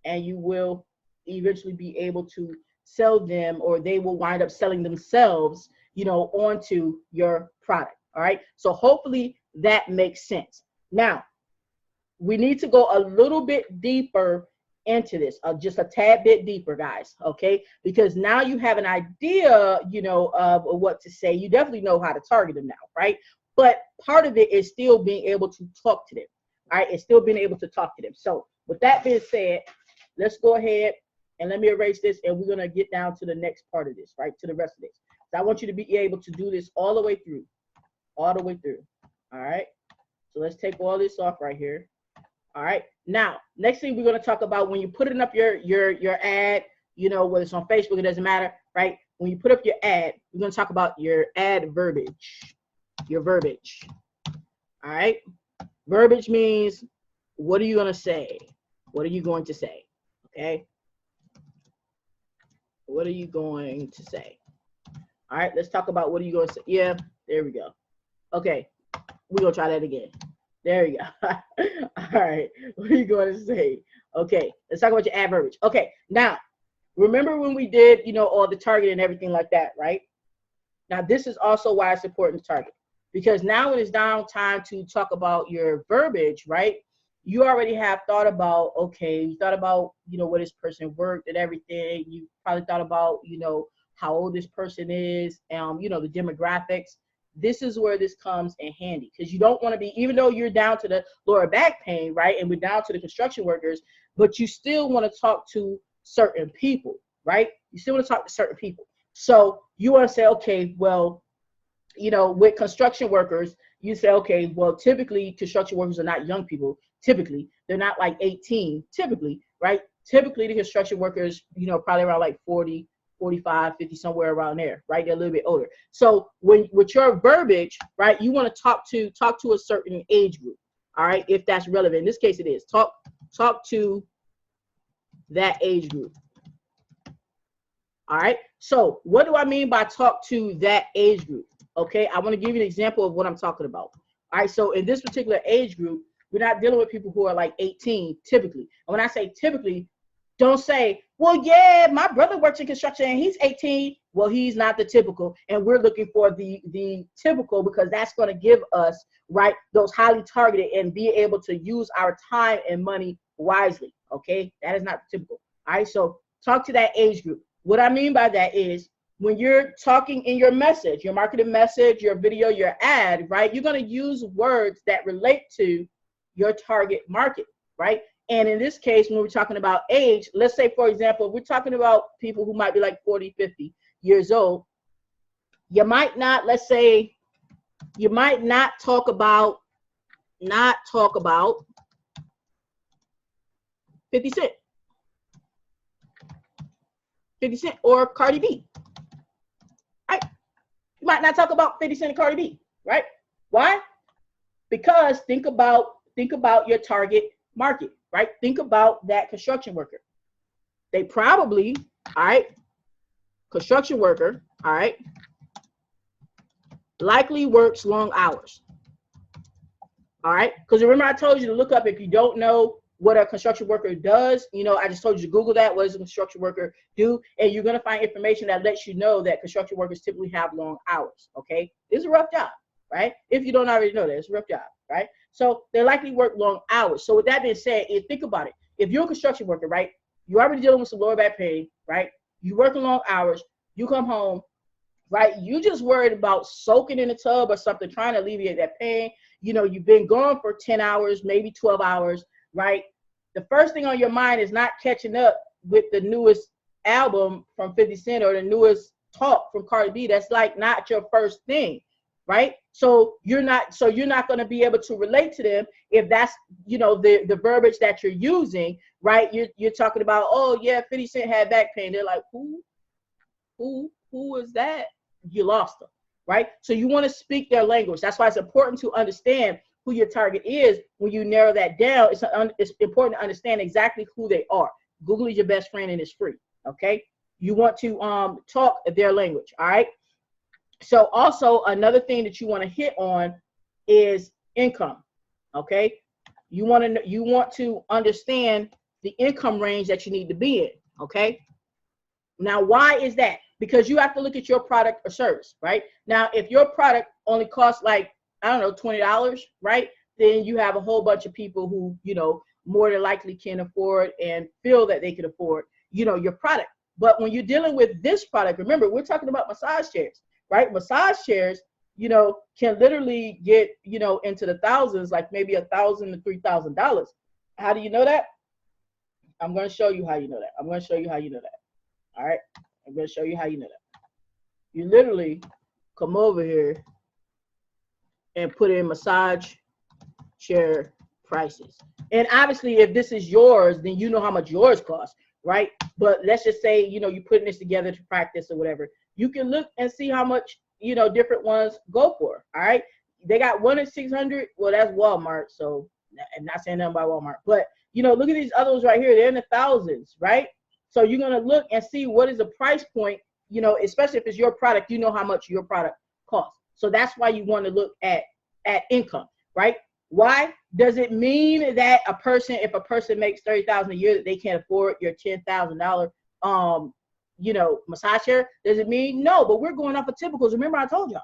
and you will eventually be able to sell them, or they will wind up selling themselves, you know, onto your product. All right, so hopefully that makes sense. Now, we need to go a little bit deeper into this, just a tad bit deeper, guys, okay? Because now you have an idea, you know, of what to say. You definitely know how to target them now, right? But part of it is still being able to talk to them, all right? It's still being able to talk to them. So with that being said, let's go ahead and let me erase this, and we're going to get down to the next part of this, right, to the rest of this. So I want you to be able to do this all the way through, all right? So let's take all this off right here. All right. Now, next thing we're going to talk about, when you're putting up your ad, you know, whether it's on Facebook, it doesn't matter, right? When you put up your ad, we're going to talk about your ad verbiage, your verbiage. All right. Verbiage means, what are you going to say? What are you going to say? Okay. What are you going to say? All right. Let's talk about what are you going to say. Yeah, there we go. Okay. We're going to try that again. There you go. All right. What are you going to say? Okay. Let's talk about your ad verbiage. Okay. Now, remember when we did, you know, all the target and everything like that, right? Now, this is also why it's important to target. because now it is now time to talk about your verbiage, right? You already have thought about, okay, you thought about, where this person worked and everything. You probably thought about, how old this person is, the demographics. This is where this comes in handy, because you don't want to be, even though you're down to the lower back pain, right? And we're down to the construction workers, but you still want to talk to certain people, right? You still want to talk to certain people. So you want to say, okay, well, with construction workers, you say, okay, well, typically construction workers are not young people. Typically, they're not like 18, typically, right? Typically, the construction workers, probably around like 40, 45, 50, somewhere around there, right? They're a little bit older. So with your verbiage, right, you want to talk to a certain age group, all right, if that's relevant. In this case, it is. Talk to that age group. All right. So what do I mean by talk to that age group? Okay, I want to give you an example of what I'm talking about. All right, so in this particular age group, we're not dealing with people who are like 18 typically. And when I say typically, don't say, well, yeah, my brother works in construction and he's 18. Well, he's not the typical, and we're looking for the typical, because that's going to give us, right, those highly targeted and be able to use our time and money wisely. Okay, that is not typical. All right, so talk to that age group. What I mean by that is, when you're talking in your message, your marketing message, your video, your ad, right, you're going to use words that relate to your target market, right? And in this case, when we're talking about age, let's say, for example, we're talking about people who might be like 40, 50 years old. You might not, let's say, you might not talk about 50 Cent. 50 Cent or Cardi B. Right? You might not talk about 50 Cent and Cardi B, right? Why? Because think about your target market, right? Think about that construction worker. They probably, all right, construction worker, all right, likely works long hours. All right, because remember I told you to look up, if you don't know what a construction worker does, I just told you to Google that. What does a construction worker do? And you're going to find information that lets you know that construction workers typically have long hours. Okay, it's a rough job, right? If you don't already know that, it's a rough job, right? So they likely work long hours. So with that being said, think about it. If you're a construction worker, right, you're already dealing with some lower back pain, right? You work long hours, you come home, right? You just worried about soaking in a tub or something, trying to alleviate that pain. You've been gone for 10 hours, maybe 12 hours, right? The first thing on your mind is not catching up with the newest album from 50 Cent or the newest talk from Cardi B. That's like not your first thing, right? So you're not going to be able to relate to them if that's, the verbiage that you're using, right? You're talking about, oh yeah, 50 Cent had back pain. They're like, who is that? You lost them, right? So you want to speak their language. That's why it's important to understand who your target is. When you narrow that down, it's important to understand exactly who they are. Google is your best friend and it's free. Okay. You want to talk their language. All right. So also another thing that you want to hit on is income. Okay. You want to understand the income range that you need to be in. Okay. Now, why is that? Because you have to look at your product or service, right? Now, if your product only costs like, I don't know, $20, right? Then you have a whole bunch of people who, more than likely can afford and feel that they can afford, your product. But when you're dealing with this product, remember, we're talking about massage chairs, right? Massage chairs, can literally get, into the thousands, like maybe $1,000 to $3,000. How do you know that? I'm going to show you how you know that. I'm going to show you how you know that. All right. I'm going to show you how you know that. You literally come over here and put in massage chair prices. And obviously, if this is yours, then you know how much yours costs, right? But let's just say, you're putting this together to practice or whatever. You can look and see how much, different ones go for, all right? They got one at $600. Well, that's Walmart. So I'm not saying nothing about Walmart. But, look at these other ones right here. They're in the thousands, right? So you're going to look and see what is the price point, especially if it's your product, how much your product costs. So that's why you want to look at income, right? Why? Does it mean that if a person makes $30,000 a year, that they can't afford your $10,000 massage chair? Does it mean no? But we're going off of typicals. Remember, I told y'all,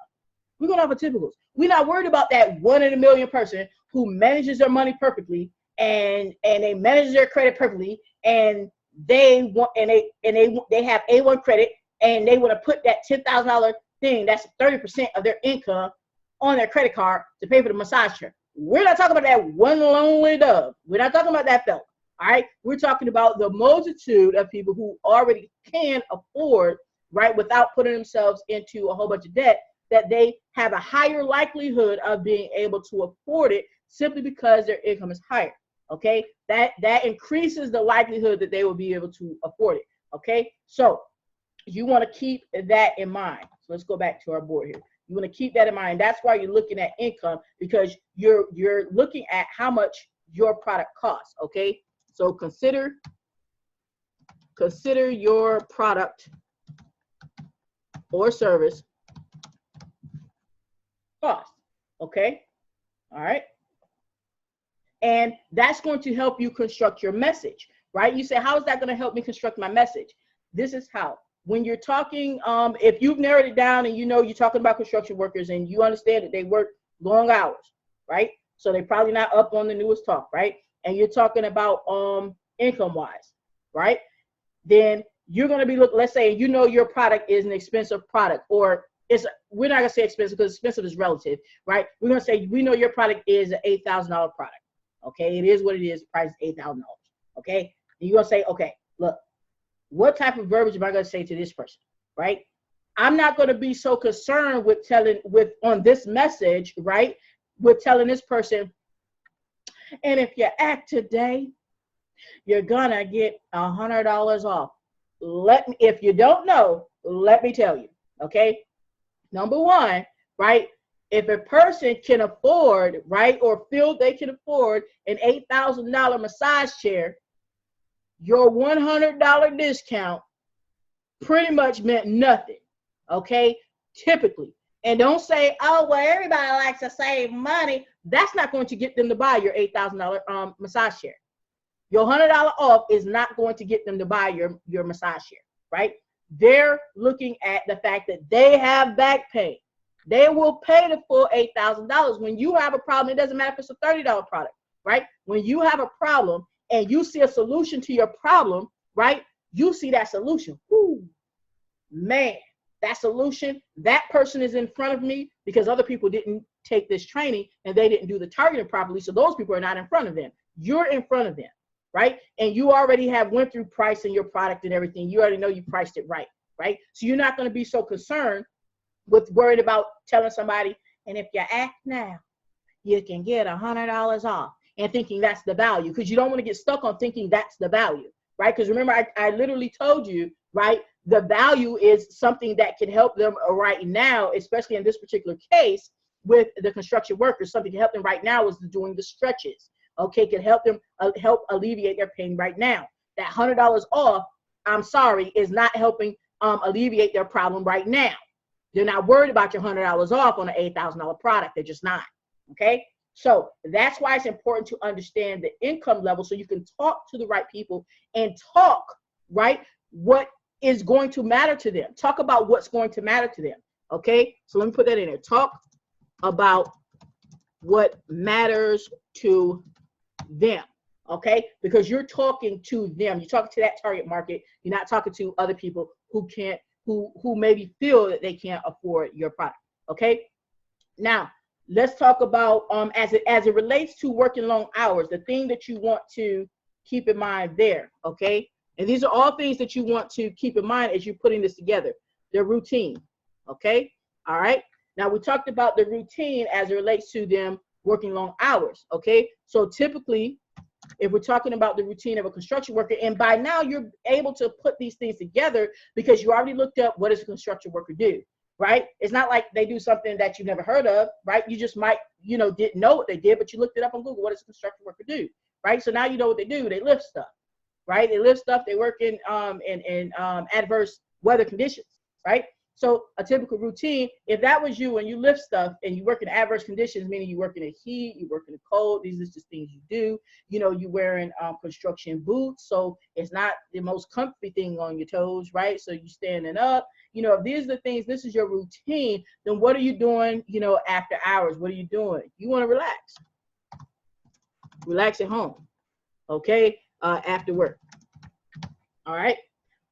We're going off of typicals. We're not worried about that 1 in a million person who manages their money perfectly and they manage their credit perfectly, and they want they have A1 credit, and they want to put that $10,000 thing, that's 30% of their income, on their credit card to pay for the massage chair. We're not talking about that one lonely dove. We're not talking about that fella. All right, we're talking about the multitude of people who already can afford, right, without putting themselves into a whole bunch of debt, that they have a higher likelihood of being able to afford it simply because their income is higher. Okay, that increases the likelihood that they will be able to afford it. Okay, so you want to keep that in mind. So let's go back to our board here. You want to keep that in mind. That's why you're looking at income, because you're looking at how much your product costs. Okay, so consider your product or service cost. Okay, all right. And that's going to help you construct your message, right? You say, how is that going to help me construct my message? This is how. When you're talking, if you've narrowed it down and you know you're talking about construction workers and you understand that they work long hours, right? So they're probably not up on the newest talk, right? And you're talking about income-wise, right? Then you're going to be let's say you know your product is an expensive product, or we're not going to say expensive because expensive is relative, right? We're going to say we know your product is an $8,000 product. Okay, it is what it is. Price is $8,000. Okay, and you're gonna say, okay, look, what type of verbiage am I gonna say to this person, right? I'm not gonna be so concerned with on this message, right, with telling this person, and if you act today, you're gonna get $100 off. If you don't know, let me tell you. Okay, number one, right? If a person can afford, right, or feel they can afford an $8,000 massage chair, your $100 discount pretty much meant nothing, okay, typically. And don't say, oh, well, everybody likes to save money. That's not going to get them to buy your $8,000 massage chair. Your $100 off is not going to get them to buy your massage chair, right? They're looking at the fact that they have back pain. They will pay the full $8,000. When you have a problem, it doesn't matter if it's a $30 product, right? When you have a problem and you see a solution to your problem, right? You see that solution. Whoo, man, that solution, that person is in front of me because other people didn't take this training and they didn't do the targeting properly. So those people are not in front of them. You're in front of them, right? And you already have went through pricing your product and everything. You already know you priced it right, right? So you're not going to be so concerned with worried about telling somebody, and if you act now, you can get $100 off, and thinking that's the value, because you don't want to get stuck on thinking that's the value, right? Because remember, I literally told you, right, the value is something that can help them right now, especially in this particular case with the construction workers. Something can help them right now is doing the stretches, okay, can help them help alleviate their pain right now. That $100 off, I'm sorry, is not helping alleviate their problem right now. They're not worried about your $100 off on an $8,000 product. They're just not, okay? So that's why it's important to understand the income level so you can talk to the right people and talk, right, what is going to matter to them. Talk about what's going to matter to them, okay? So let me put that in there. Talk about what matters to them, okay? Because you're talking to them. You're talking to that target market. You're not talking to other people who can't, who maybe feel that they can't afford your product, okay? Now, let's talk about as it relates to working long hours, the thing that you want to keep in mind there, okay? And these are all things that you want to keep in mind as you're putting this together. Their routine, okay? All right? Now, we talked about the routine as it relates to them working long hours, okay? So typically, if we're talking about the routine of a construction worker, and by now you're able to put these things together because you already looked up what does a construction worker do, right? It's not like they do something that you've never heard of, right? You just might, didn't know what they did, but you looked it up on Google. What does a construction worker do, right? So now you know what they do. They lift stuff, right? They lift stuff. They work in adverse weather conditions, right? So a typical routine, if that was you and you lift stuff and you work in adverse conditions, meaning you work in the heat, you work in the cold, these are just things you do. You know, you're wearing construction boots, so it's not the most comfy thing on your toes, right? So you're standing up. You know, if these are the things, this is your routine, then what are you doing, you know, after hours? What are you doing? You want to relax. Relax at home, okay, after work. All right.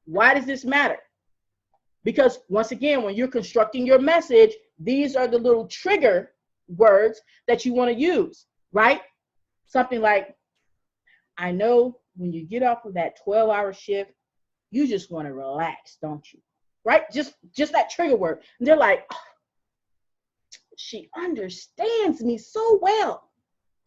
Why does this matter? Because once again, when you're constructing your message, these are the little trigger words that you want to use, right? Something like, I know when you get off of that 12-hour shift, you just want to relax, don't you? Right? Just that trigger word. And they're like, oh, she understands me so well.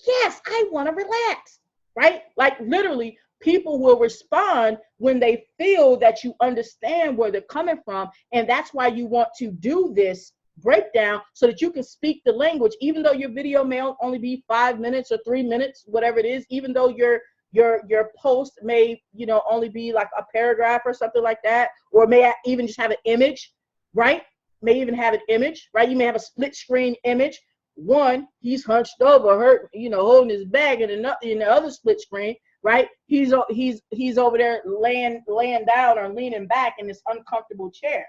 Yes, I want to relax, right? Like literally, people will respond when they feel that you understand where they're coming from. And that's why you want to do this breakdown so that you can speak the language, even though your video may only be 5 minutes or 3 minutes, whatever it is, even though your post may, you know, only be like a paragraph or something like that, or may even just have an image, right? May even have an image, right? You may have a split screen image. One, he's hunched over, you know, holding his bag, and in the other split screen, right? He's over there laying down or leaning back in this uncomfortable chair,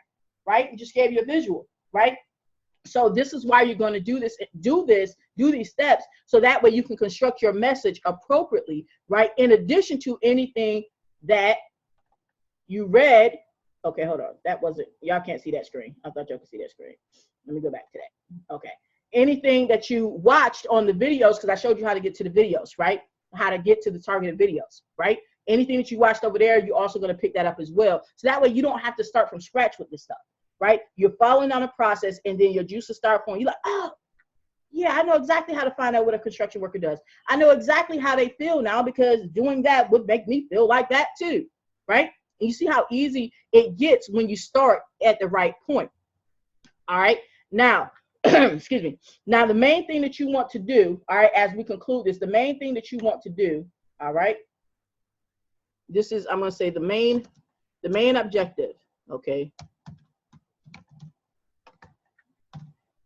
right? And just gave you a visual, right? So this is why you're going to do these steps, so that way you can construct your message appropriately, right? In addition to anything that you read. Okay, hold on. That wasn't, y'all can't see that screen. I thought y'all could see that screen. Let me go back to that. Okay. Anything that you watched on the videos, because I showed you how to get to the videos, right? How to get to the targeted videos, right? Anything that you watched over there, you're also going to pick that up as well. So that way you don't have to start from scratch with this stuff, right? You're following on a process, and then your juices start flowing. You're like, oh, yeah, I know exactly how to find out what a construction worker does. I know exactly how they feel now, because doing that would make me feel like that too, right? And you see how easy it gets when you start at the right point. All right. Now, excuse me. Now, the main thing that you want to do, all right, as we conclude this, the main thing that you want to do, all right, this is, I'm going to say the main objective, okay?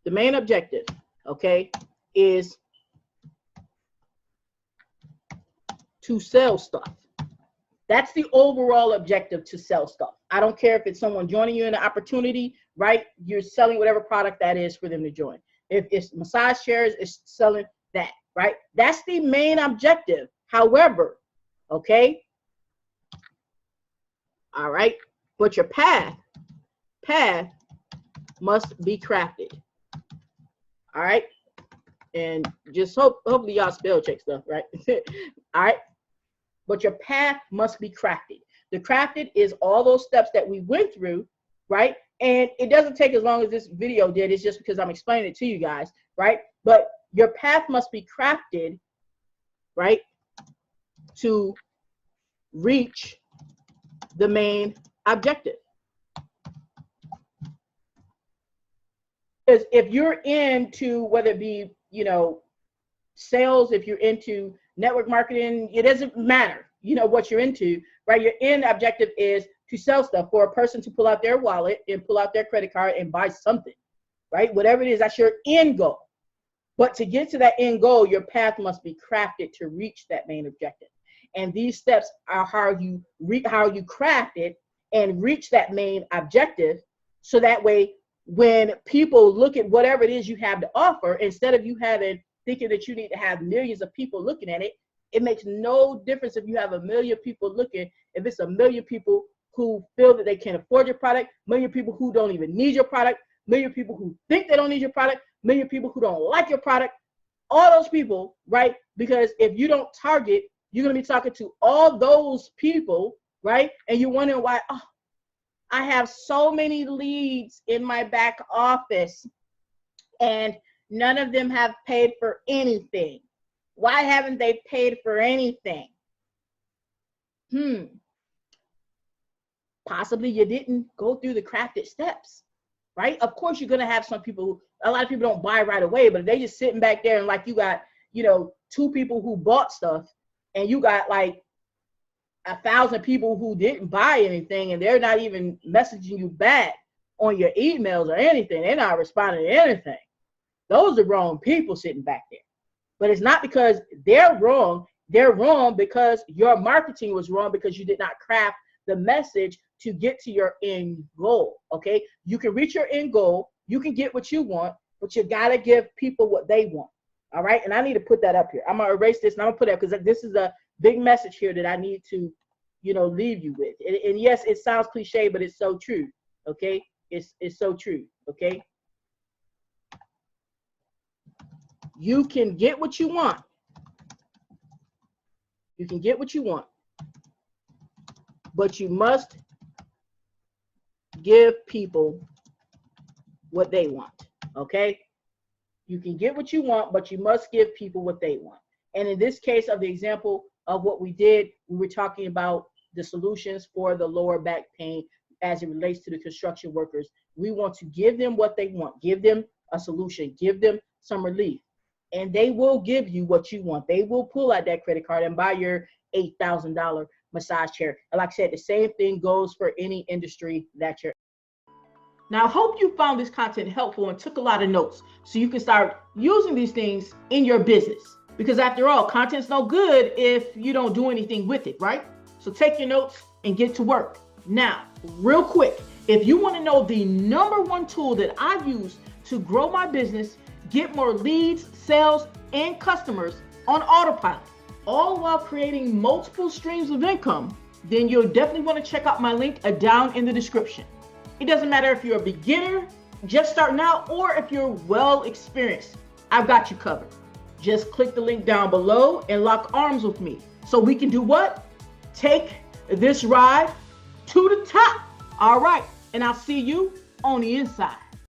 The main objective, okay, is to sell stuff. That's the overall objective, to sell stuff. I don't care if it's someone joining you in an opportunity, right? You're selling whatever product that is for them to join. If it's massage chairs, it's selling that, right? That's the main objective. However, okay, all right, but your path must be crafted. All right, and just hopefully y'all spell check stuff, right? All right. But your path must be crafted. The crafted is all those steps that we went through, right? And it doesn't take as long as this video did. It's just because I'm explaining it to you guys, right? But your path must be crafted, right, to reach the main objective. Because if you're into, whether it be, you know, sales, if you're into network marketing, it doesn't matter, you know, what you're into, right? Your end objective is to sell stuff, for a person to pull out their wallet and pull out their credit card and buy something, right? Whatever it is, that's your end goal. But to get to that end goal, your path must be crafted to reach that main objective. And these steps are how you craft it and reach that main objective. So that way, when people look at whatever it is you have to offer, instead of you thinking that you need to have millions of people looking at it, it makes no difference if you have 1 million people looking. If it's 1 million people who feel that they can't afford your product, 1 million people who don't even need your product, 1 million people who think they don't need your product, 1 million people who don't like your product, all those people, right? Because if you don't target, you're going to be talking to all those people, right? And you're wondering why, oh, I have so many leads in my back office and none of them have paid for anything. Why haven't they paid for anything? Possibly you didn't go through the crafted steps, right? Of course, you're going to have some people, a lot of people don't buy right away, but if they just sitting back there and like you got, you know, 2 people who bought stuff and you got like 1,000 people who didn't buy anything and they're not even messaging you back, on your emails or anything. They're not responding to anything. Those are wrong people sitting back there. But it's not because they're wrong. They're wrong because your marketing was wrong, because you did not craft the message to get to your end goal. Okay, you can reach your end goal, you can get what you want, but you gotta give people what they want. All right, and I need to put that up here. I'm gonna erase this and I'm gonna put that, because this is a big message here that I need to, leave you with. And yes, it sounds cliche, but it's so true. Okay, it's so true. Okay, you can get what you want. You can get what you want, but you must give people what they want. Okay, you can get what you want, but you must give people what they want. And in this case of the example of what we did, we were talking about the solutions for the lower back pain as it relates to the construction workers. We want to give them what they want, give them a solution, give them some relief, and they will give you what you want. They will pull out that credit card and buy your $8,000 massage chair. And like I said, the same thing goes for any industry that you're in. Now, I hope you found this content helpful and took a lot of notes so you can start using these things in your business. Because after all, content's no good if you don't do anything with it, right? So take your notes and get to work. Now, real quick, if you want to know the #1 tool that I use to grow my business, get more leads, sales, and customers on autopilot, all while creating multiple streams of income, then you'll definitely want to check out my link down in the description. It doesn't matter if you're a beginner, just starting out, or if you're well experienced. I've got you covered. Just click the link down below and lock arms with me so we can do what? Take this ride to the top. All right, and I'll see you on the inside.